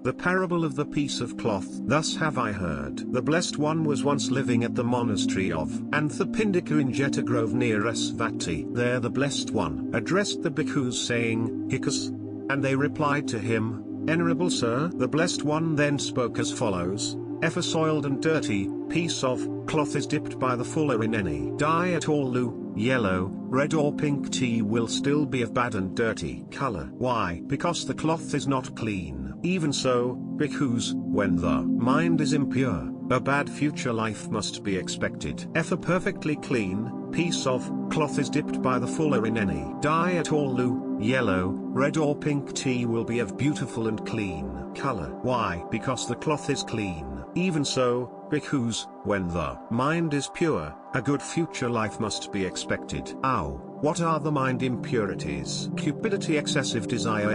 The parable of the piece of cloth. Thus have I heard. The Blessed One was once living at the monastery of Anthapindika in Jeta Grove near Asvati. There the Blessed One addressed the bhikkhus saying, Hiccups. And they replied to him, Venerable Sir. The Blessed One then spoke as follows, If a soiled and dirty piece of cloth is dipped by the fuller in any dye at all, blue, yellow, red or pink, tea will still be of bad and dirty color. Why? Because the cloth is not clean. Even so, bhikkhus, when the mind is impure, a bad future life must be expected. If a perfectly clean piece of cloth is dipped by the fuller in any dye at all, blue, yellow, red or pink, tea will be of beautiful and clean color. Why? Because the cloth is clean. Even so, bhikkhus, when the mind is pure, a good future life must be expected. Ow! What are the mind impurities? Cupidity, excessive desire,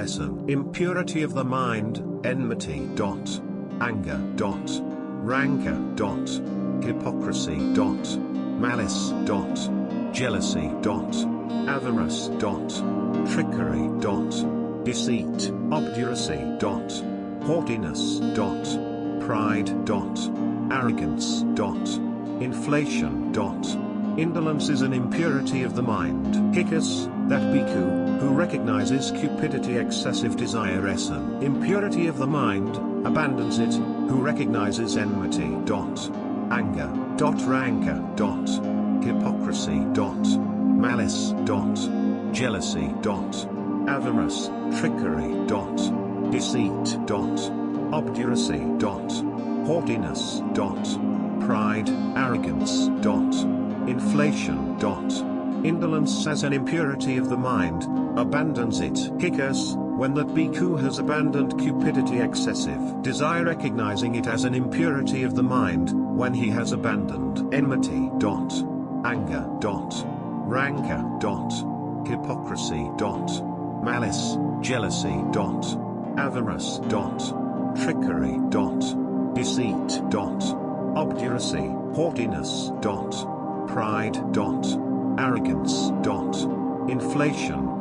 impurity of the mind, enmity, anger, rancor, hypocrisy, malice, jealousy, avarice, trickery, deceit, obduracy, haughtiness, pride, arrogance, inflation, indolence is an impurity of the mind. Hiccups, that bhikkhu, who recognizes cupidity, excessive desire, impurity of the mind, abandons it, who recognizes enmity, anger, rancor, hypocrisy, malice, jealousy, avarice, trickery, deceit, obduracy, haughtiness, pride, arrogance, inflation, indolence as an impurity of the mind, abandons it. Hiccups, when that bhikkhu has abandoned cupidity, excessive desire, recognizing it as an impurity of the mind, when he has abandoned enmity, anger, rancor, hypocrisy, malice, jealousy, avarice, trickery, deceit, obduracy, haughtiness, pride, arrogance, inflation,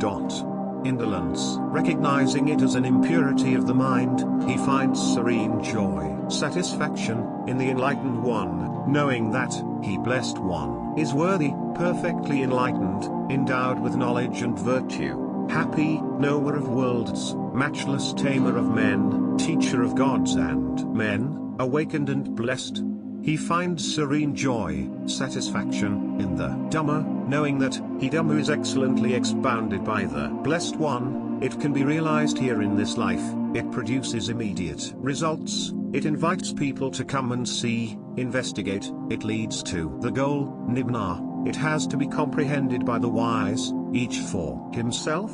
indolence. Recognizing it as an impurity of the mind, he finds serene joy, satisfaction, in the Enlightened One, knowing that, he Blessed One, is worthy, perfectly enlightened, endowed with knowledge and virtue, happy, knower of worlds, matchless tamer of men, teacher of gods and men, awakened and blessed. He finds serene joy, satisfaction, in the Dhamma, knowing that, he Dhamma is excellently expounded by the Blessed One, it can be realized here in this life, it produces immediate results, it invites people to come and see, investigate, it leads to the goal, Nibbana, it has to be comprehended by the wise, each for himself.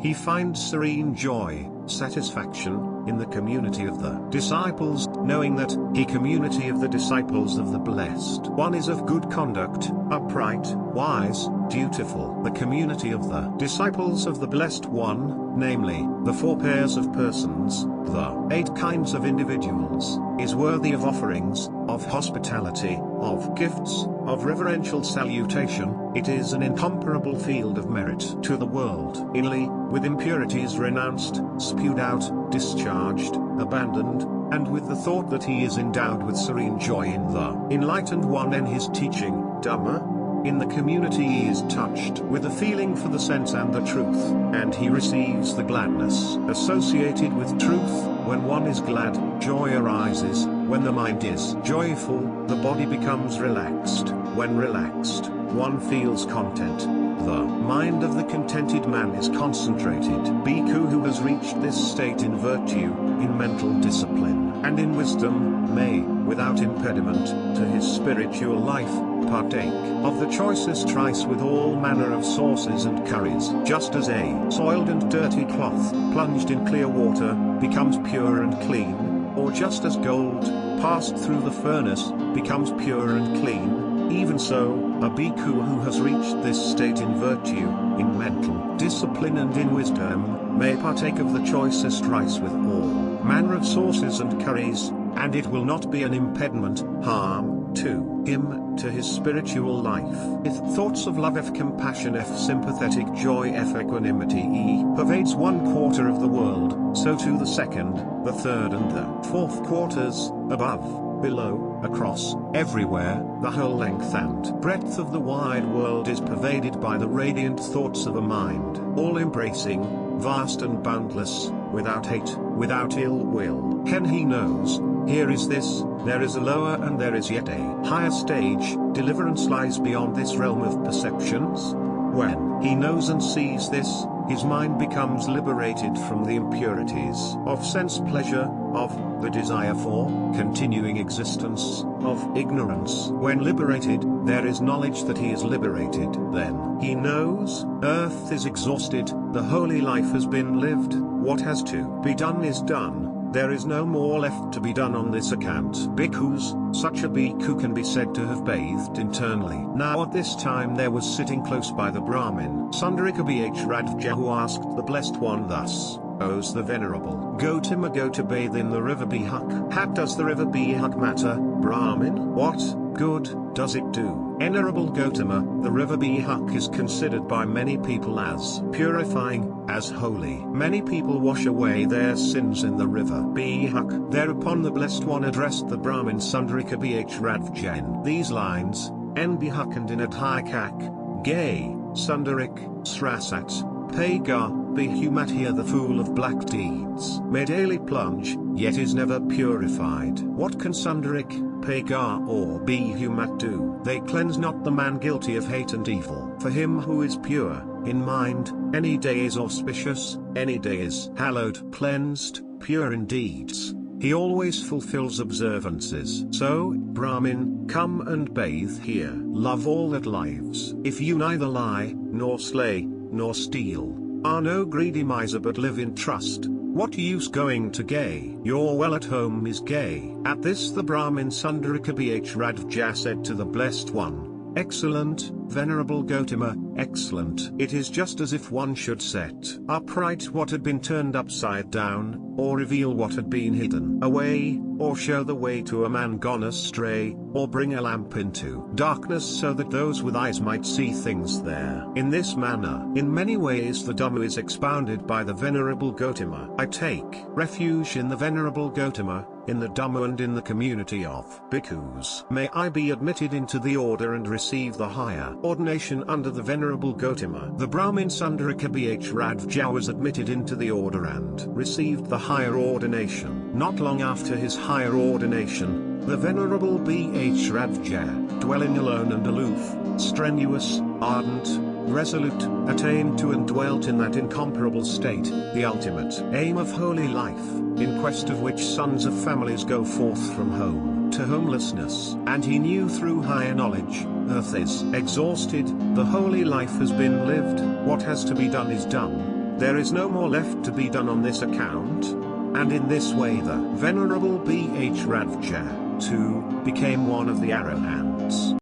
He finds serene joy, satisfaction, in the community of the disciples, knowing that, he community of the disciples of the Blessed One is of good conduct, upright, wise, dutiful. The community of the disciples of the Blessed One, namely, the 4 pairs of persons, the 8 kinds of individuals, is worthy of offerings, of hospitality, of gifts, of reverential salutation. It is an incomparable field of merit to the world. Inly, with impurities renounced, spewed out, discharged, abandoned, and with the thought that he is endowed with serene joy in the Enlightened One and his teaching, Dhamma, in the community he is touched with a feeling for the sense and the truth, and he receives the gladness associated with truth. When one is glad, joy arises. When the mind is joyful, the body becomes relaxed. When relaxed, one feels content. The mind of the contented man is concentrated. Bhikkhu who has reached this state in virtue, in mental discipline, and in wisdom, may, without impediment to his spiritual life, partake of the choicest rice with all manner of sauces and curries. Just as a soiled and dirty cloth, plunged in clear water, becomes pure and clean, or just as gold, passed through the furnace, becomes pure and clean, even so, a bhikkhu who has reached this state in virtue, in mental discipline and in wisdom, may partake of the choicest rice with all manner of sauces and curries, and it will not be an impediment, harm, to him, to his spiritual life. If thoughts of love, F compassion, F sympathetic joy, F equanimity, E pervades 1/4 of the world, so too the second, the third and the fourth quarters, above, below, across, everywhere, the whole length and breadth of the wide world is pervaded by the radiant thoughts of a mind, all-embracing, vast and boundless, without hate, without ill will. Hen he knows, here is this, there is a lower and there is yet a higher stage, deliverance lies beyond this realm of perceptions. When he knows and sees this, his mind becomes liberated from the impurities of sense pleasure, of the desire for continuing existence, of ignorance. When liberated, there is knowledge that he is liberated. Then he knows, earth is exhausted, the holy life has been lived, what has to be done is done. There is no more left to be done on this account. Bhikkhus, such a bhikkhu can be said to have bathed internally. Now at this time there was sitting close by the Brahmin, Sundarika Bhradvaja, who asked the Blessed One thus, "O's the Venerable Gotama go to bathe in the river Bihak? How does the river Bihak matter, Brahmin? What good does it do?" Venerable Gotama, the river Bihak is considered by many people as purifying, as holy. Many people wash away their sins in the river Bihak. Thereupon the Blessed One addressed the Brahmin Sundarika Bhradvaja in these lines, En Bihak and in Adhikak, Gay, Sundarik, Srasat, Paga, Bihumat, here the fool of black deeds may daily plunge, yet is never purified. What can Sundarik, Paga or Bihumat do? They cleanse not the man guilty of hate and evil. For him who is pure in mind, any day is auspicious, any day is hallowed, cleansed, pure in deeds. He always fulfills observances. So, Brahmin, come and bathe here. Love all that lives. If you neither lie, nor slay, nor steal, are no greedy miser but live in trust, what use going to gay? Your well at home is gay. At this the Brahmin Sundarika Bhradvaja said to the Blessed One, "Excellent, Venerable Gotama, excellent." It is just as if one should set upright what had been turned upside down, or reveal what had been hidden away, or show the way to a man gone astray, or bring a lamp into darkness so that those with eyes might see things there. In this manner, in many ways the Dhamma is expounded by the Venerable Gotama. I take refuge in the Venerable Gotama, in the Dhamma and in the community of bhikkhus. May I be admitted into the order and receive the higher ordination under the Venerable Gotama. The Brahmin Sundarika Bhradvaja was admitted into the order and received the higher ordination. Not long after his higher ordination, the Venerable Bhradvaja, dwelling alone and aloof, strenuous, ardent, resolute, attained to and dwelt in that incomparable state, the ultimate aim of holy life, in quest of which sons of families go forth from home to homelessness. And he knew through higher knowledge, earth is exhausted, the holy life has been lived, what has to be done is done, there is no more left to be done on this account. And in this way the Venerable Bhradvaja, too, became one of the Arahants.